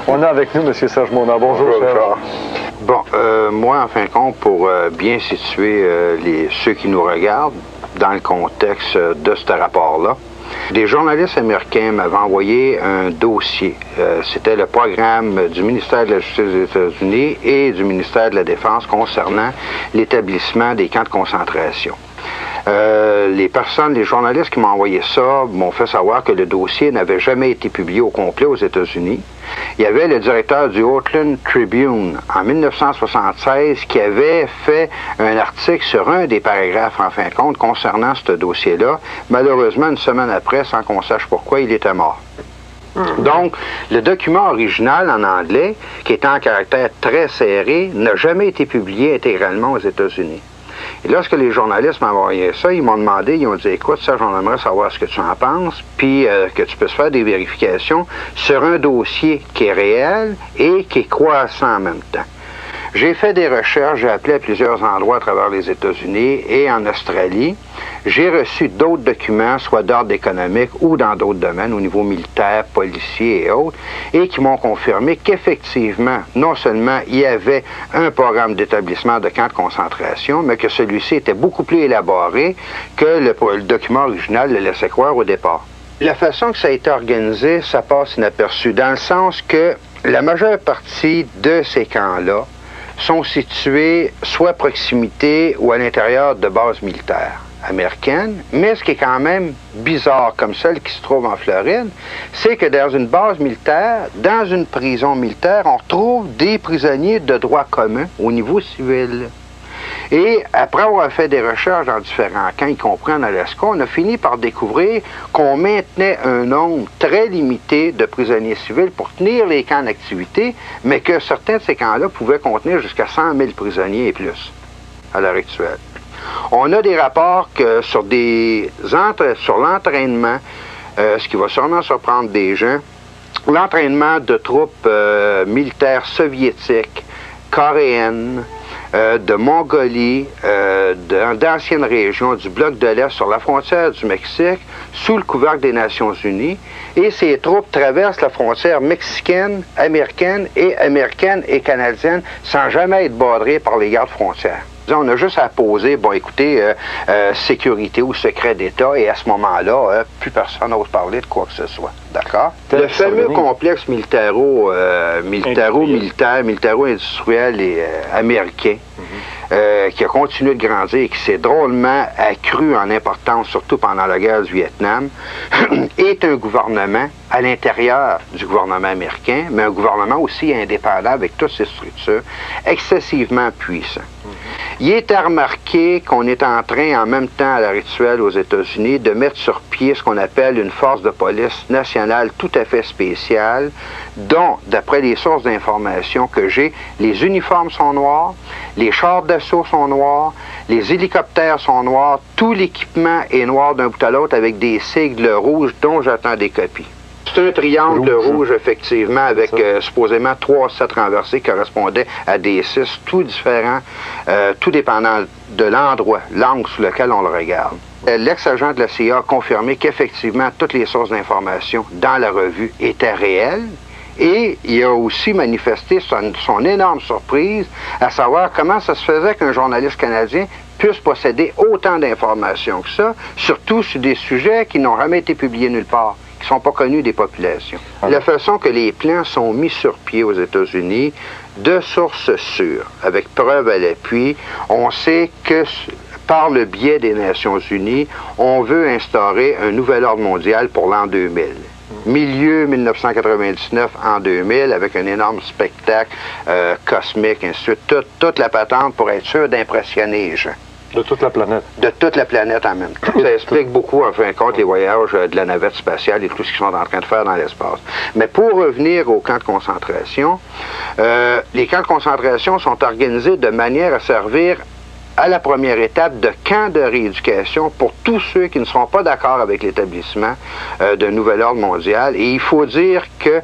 On a avec nous M. Serge Monod. Bonjour, Serge. Bon, moi, en fin de compte, pour bien situer ceux qui nous regardent dans le contexte de ce rapport-là, des journalistes américains m'avaient envoyé un dossier. C'était le programme du ministère de la Justice des États-Unis et du ministère de la Défense concernant l'établissement des camps de concentration. Les journalistes qui m'ont envoyé ça m'ont fait savoir que le dossier n'avait jamais été publié au complet aux États-Unis. Il y avait le directeur du Oakland Tribune en 1976 qui avait fait un article sur un des paragraphes, en fin de compte, concernant ce dossier-là. Malheureusement, une semaine après, sans qu'on sache pourquoi, il était mort. Donc, le document original en anglais, qui était en caractère très serré, n'a jamais été publié intégralement aux États-Unis. Et lorsque les journalistes m'ont envoyé ça, ils m'ont demandé, ils ont dit, écoute, ça, j'en aimerais savoir ce que tu en penses, puis que tu puisses faire des vérifications sur un dossier qui est réel et qui est croissant en même temps. J'ai fait des recherches, j'ai appelé à plusieurs endroits à travers les États-Unis et en Australie. J'ai reçu d'autres documents, soit d'ordre économique ou dans d'autres domaines, au niveau militaire, policier et autres, et qui m'ont confirmé qu'effectivement, non seulement il y avait un programme d'établissement de camps de concentration, mais que celui-ci était beaucoup plus élaboré que le document original le laissait croire au départ. La façon que ça a été organisé, ça passe inaperçu, dans le sens que la majeure partie de ces camps-là sont situés soit à proximité ou à l'intérieur de bases militaires américaines, mais ce qui est quand même bizarre, comme celle qui se trouve en Floride, c'est que dans une base militaire, dans une prison militaire, on retrouve des prisonniers de droit commun au niveau civil. Et après avoir fait des recherches dans différents camps, y compris en Alaska, on a fini par découvrir qu'on maintenait un nombre très limité de prisonniers civils pour tenir les camps d'activité, mais que certains de ces camps-là pouvaient contenir jusqu'à 100 000 prisonniers et plus à l'heure actuelle. On a des rapports que sur l'entraînement, ce qui va sûrement surprendre des gens, l'entraînement de troupes militaires soviétiques, coréennes, de Mongolie, d'anciennes régions du bloc de l'Est sur la frontière du Mexique, sous le couvercle des Nations Unies. Et ces troupes traversent la frontière mexicaine, américaine et canadienne sans jamais être badrées par les gardes frontières. On a juste à poser, bon écoutez, sécurité ou secret d'État, et à ce moment-là, plus personne n'ose parler de quoi que ce soit. D'accord? Le fameux complexe militaro-industriel et américain, qui a continué de grandir et qui s'est drôlement accru en importance, surtout pendant la guerre du Vietnam, est un gouvernement à l'intérieur du gouvernement américain, mais un gouvernement aussi indépendant avec toutes ses structures, excessivement puissant. Il est à remarquer qu'on est en train, en même temps à l'heure actuelle aux États-Unis, de mettre sur pied ce qu'on appelle une force de police nationale tout à fait spéciale, dont, d'après les sources d'information que j'ai, les uniformes sont noirs, les chars d'assaut sont noirs, les hélicoptères sont noirs, tout l'équipement est noir d'un bout à l'autre avec des sigles rouges dont j'attends des copies. C'est un triangle rouge, effectivement, avec supposément 3 sets renversés qui correspondaient à des 6, tout différents, tout dépendant de l'angle sous lequel on le regarde. L'ex-agent de la CIA a confirmé qu'effectivement, toutes les sources d'information dans la revue étaient réelles. Et il a aussi manifesté son énorme surprise à savoir comment ça se faisait qu'un journaliste canadien puisse posséder autant d'informations que ça, surtout sur des sujets qui n'ont jamais été publiés nulle part, qui ne sont pas connus des populations. La façon que les plans sont mis sur pied aux États-Unis, de sources sûres, avec preuve à l'appui, on sait que par le biais des Nations Unies, on veut instaurer un nouvel ordre mondial pour l'an 2000. Milieu 1999 en 2000, avec un énorme spectacle cosmique, ainsi de suite, toute la patente pour être sûr d'impressionner les gens. De toute la planète. De toute la planète en même temps. Ça explique beaucoup, en fin de compte, les voyages de la navette spatiale et tout ce qu'ils sont en train de faire dans l'espace. Mais pour revenir aux camps de concentration, les camps de concentration sont organisés de manière à servir à la première étape de camps de rééducation pour tous ceux qui ne seront pas d'accord avec l'établissement d'un nouvel ordre mondial. Et il faut dire que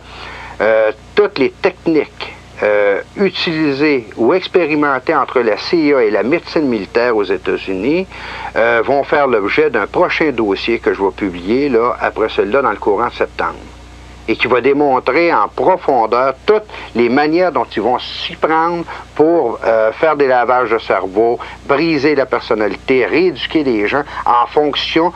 toutes les techniques utilisées ou expérimentées entre la CIA et la médecine militaire aux États-Unis vont faire l'objet d'un prochain dossier que je vais publier là, après celui-là dans le courant de septembre. et qui va démontrer en profondeur toutes les manières dont ils vont s'y prendre pour faire des lavages de cerveau, briser la personnalité, rééduquer les gens en fonction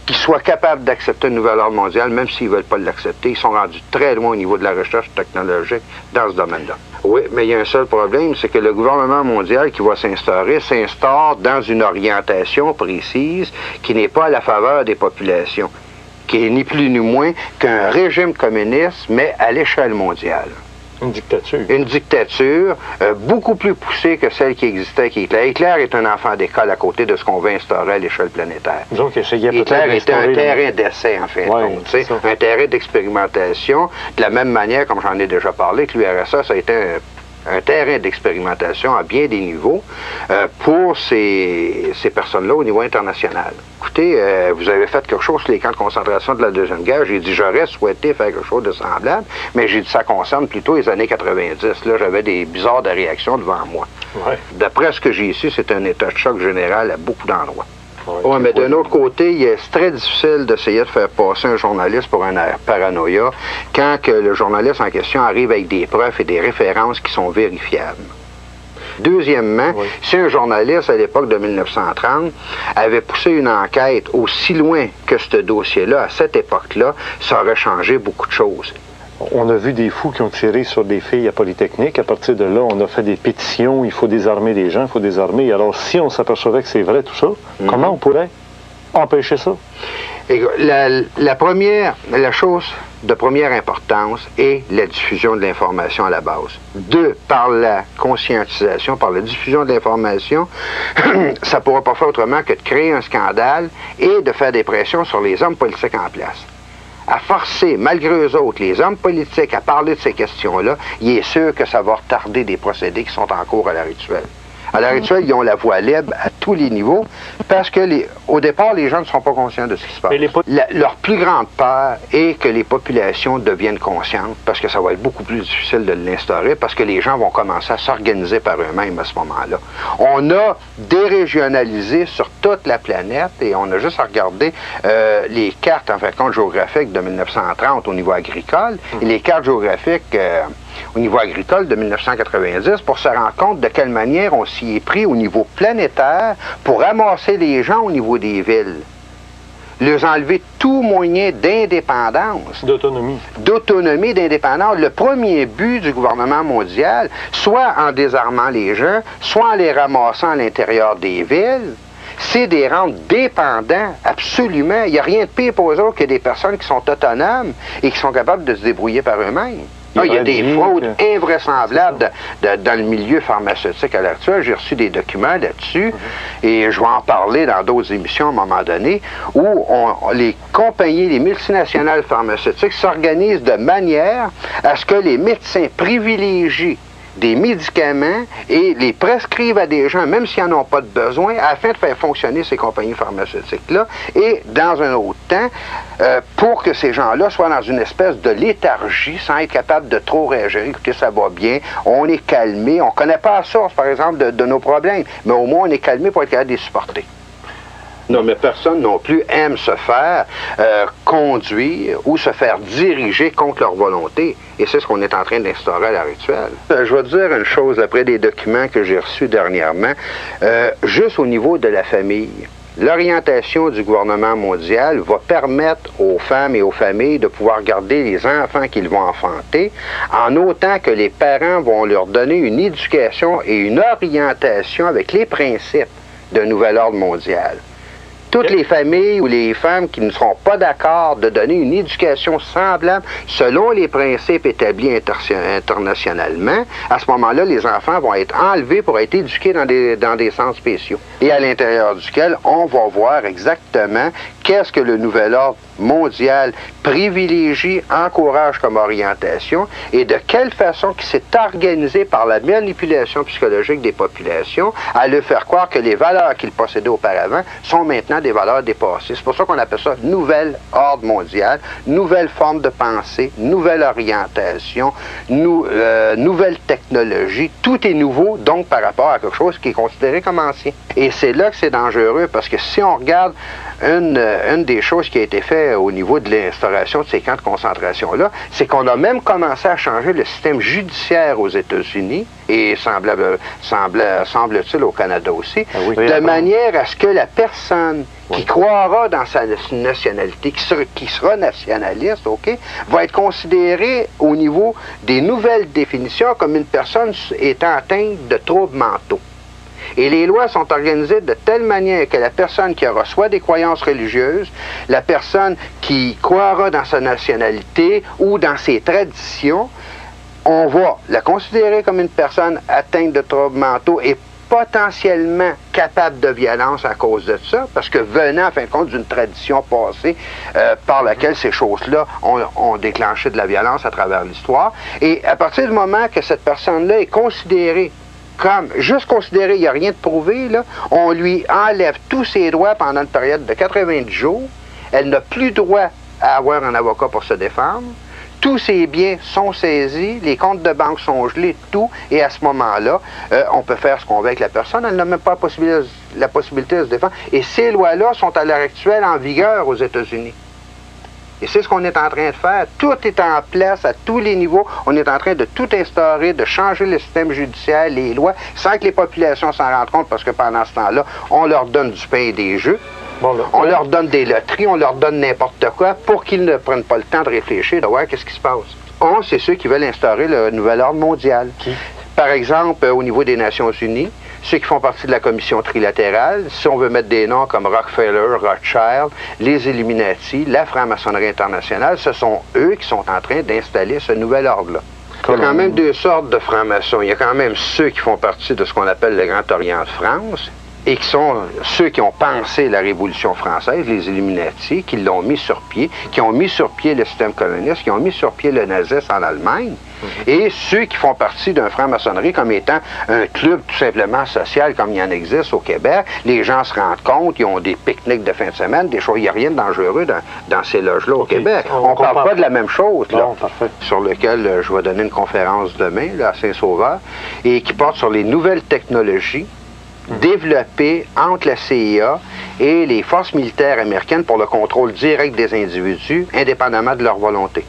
qu'ils soient capables d'accepter un nouvel ordre mondial, même s'ils ne veulent pas l'accepter. Ils sont rendus très loin au niveau de la recherche technologique dans ce domaine-là. Oui, mais il y a un seul problème, c'est que le gouvernement mondial qui va s'instaurer s'instaure dans une orientation précise qui n'est pas à la faveur des populations, qui est ni plus ni moins qu'un régime communiste, mais à l'échelle mondiale. Une dictature. Une dictature beaucoup plus poussée que celle qui existait avec Hitler. Hitler est un enfant d'école à côté de ce qu'on veut instaurer à l'échelle planétaire. Donc, Hitler était un terrain d'essai, en fait. Ouais, un terrain d'expérimentation, de la même manière, comme j'en ai déjà parlé, que l'URSS a été un terrain d'expérimentation à bien des niveaux pour ces personnes-là au niveau international. Écoutez, vous avez fait quelque chose sur les camps de concentration de la Deuxième Guerre. J'ai dit, j'aurais souhaité faire quelque chose de semblable, mais j'ai dit, ça concerne plutôt les années 90. Là, j'avais des bizarres de réactions devant moi. Ouais. D'après ce que j'ai su, c'est un état de choc général à beaucoup d'endroits. Oui, mais d'un autre côté, c'est très difficile d'essayer de faire passer un journaliste pour un paranoïa quand que le journaliste en question arrive avec des preuves et des références qui sont vérifiables. Deuxièmement, si un journaliste à l'époque de 1930 avait poussé une enquête aussi loin que ce dossier-là, à cette époque-là, ça aurait changé beaucoup de choses. On a vu des fous qui ont tiré sur des filles à Polytechnique. À partir de là, on a fait des pétitions. Il faut désarmer les gens, il faut désarmer. Alors, si on s'apercevait que c'est vrai tout ça, comment on pourrait empêcher ça? La chose de première importance est la diffusion de l'information à la base. Deux, par la conscientisation, par la diffusion de l'information, ça ne pourra pas faire autrement que de créer un scandale et de faire des pressions sur les hommes politiques en place. À forcer, malgré eux autres, les hommes politiques à parler de ces questions-là, il est sûr que ça va retarder des procédés qui sont en cours à l'heure actuelle. À l'heure actuelle, ils ont la voie libre à tous les niveaux parce que, au départ, les gens ne sont pas conscients de ce qui se passe. Leur plus grande peur est que les populations deviennent conscientes parce que ça va être beaucoup plus difficile de l'instaurer parce que les gens vont commencer à s'organiser par eux-mêmes à ce moment-là. On a dérégionalisé sur toute la planète et on a juste à regarder les cartes, en fait, compte géographiques de 1930 au niveau agricole et les cartes géographiques au niveau agricole de 1990 pour se rendre compte de quelle manière on s'y est pris au niveau planétaire pour ramasser les gens au niveau des villes. Leur enlever tout moyen d'indépendance. D'autonomie. D'autonomie, d'indépendance. Le premier but du gouvernement mondial, soit en désarmant les gens, soit en les ramassant à l'intérieur des villes, c'est de les rendre dépendants, absolument. Il n'y a rien de pire pour eux autres que des personnes qui sont autonomes et qui sont capables de se débrouiller par eux-mêmes. Il y a des fraudes invraisemblables dans le milieu pharmaceutique à l'heure actuelle. J'ai reçu des documents là-dessus et je vais en parler dans d'autres émissions à un moment donné où les compagnies, les multinationales pharmaceutiques s'organisent de manière à ce que les médecins privilégient des médicaments et les prescrivent à des gens, même s'ils n'en ont pas de besoin, afin de faire fonctionner ces compagnies pharmaceutiques-là et dans un autre temps, pour que ces gens-là soient dans une espèce de léthargie sans être capables de trop réagir. Écoutez, ça va bien, on est calmé, on ne connaît pas la source, par exemple, de nos problèmes, mais au moins on est calmé pour être capable de les supporter. Non, mais personne non plus aime se faire conduire ou se faire diriger contre leur volonté. Et c'est ce qu'on est en train d'instaurer à l'heure actuelle. Je vais te dire une chose après des documents que j'ai reçus dernièrement. Juste au niveau de la famille, l'orientation du gouvernement mondial va permettre aux femmes et aux familles de pouvoir garder les enfants qu'ils vont enfanter, en autant que les parents vont leur donner une éducation et une orientation avec les principes d'un nouvel ordre mondial. Toutes les familles ou les femmes qui ne seront pas d'accord de donner une éducation semblable selon les principes établis internationalement, à ce moment-là, les enfants vont être enlevés pour être éduqués dans des centres spéciaux. Et à l'intérieur duquel, on va voir exactement qu'est-ce que le nouvel ordre mondial privilégie, encourage comme orientation et de quelle façon qui s'est organisé par la manipulation psychologique des populations à leur faire croire que les valeurs qu'ils possédaient auparavant sont maintenant des valeurs dépassées. C'est pour ça qu'on appelle ça nouvel ordre mondial, nouvelle forme de pensée, nouvelle orientation, nouvelle technologie. Tout est nouveau, donc, par rapport à quelque chose qui est considéré comme ancien. Et c'est là que c'est dangereux, parce que si on regarde une des choses qui a été faite au niveau de l'instauration de ces camps de concentration-là, c'est qu'on a même commencé à changer le système judiciaire aux États-Unis, et semble-t-il au Canada aussi, de manière à ce que la personne qui croira dans sa nationalité, qui sera nationaliste, va être considérée au niveau des nouvelles définitions comme une personne étant atteinte de troubles mentaux. Et les lois sont organisées de telle manière que la personne qui aura soit des croyances religieuses, la personne qui croira dans sa nationalité ou dans ses traditions, on va la considérer comme une personne atteinte de troubles mentaux et potentiellement capable de violence à cause de ça, parce que venant, en fin de compte, d'une tradition passée par laquelle ces choses-là ont déclenché de la violence à travers l'histoire. Et à partir du moment que cette personne-là est considérée comme, juste considéré, il n'y a rien de prouvé, là, on lui enlève tous ses droits pendant une période de 90 jours. Elle n'a plus droit à avoir un avocat pour se défendre. Tous ses biens sont saisis, les comptes de banque sont gelés, tout, et à ce moment-là, on peut faire ce qu'on veut avec la personne. Elle n'a même pas la possibilité de se défendre. Et ces lois-là sont à l'heure actuelle en vigueur aux États-Unis. Et c'est ce qu'on est en train de faire. Tout est en place à tous les niveaux. On est en train de tout instaurer, de changer le système judiciaire, les lois, sans que les populations s'en rendent compte, parce que pendant ce temps-là, on leur donne du pain et des jeux. On leur donne des loteries, on leur donne n'importe quoi pour qu'ils ne prennent pas le temps de réfléchir, de voir qu'est-ce qui se passe. C'est ceux qui veulent instaurer le nouvel ordre mondial. Par exemple, au niveau des Nations Unies, ceux qui font partie de la commission trilatérale, si on veut mettre des noms comme Rockefeller, Rothschild, les Illuminati, la franc-maçonnerie internationale, ce sont eux qui sont en train d'installer ce nouvel ordre-là. Il y a quand même deux sortes de francs-maçons. Il y a quand même ceux qui font partie de ce qu'on appelle le Grand Orient de France, et qui sont ceux qui ont pensé la Révolution française, les Illuminati, qui l'ont mis sur pied, qui ont mis sur pied le système communiste, qui ont mis sur pied le nazisme en Allemagne, et ceux qui font partie d'un franc-maçonnerie comme étant un club tout simplement social comme il y en existe au Québec. Les gens se rendent compte, ils ont des pique-niques de fin de semaine, des choses, il n'y a rien de dangereux dans ces loges-là au Québec. On ne parle pas de la même chose, là, sur lequel je vais donner une conférence demain là, à Saint-Sauveur, et qui porte sur les nouvelles technologies développées entre la CIA et les forces militaires américaines pour le contrôle direct des individus, indépendamment de leur volonté.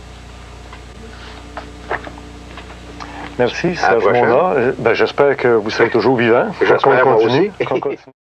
Merci, Serge Monard. J'espère que vous serez toujours vivant. J'espère moi aussi.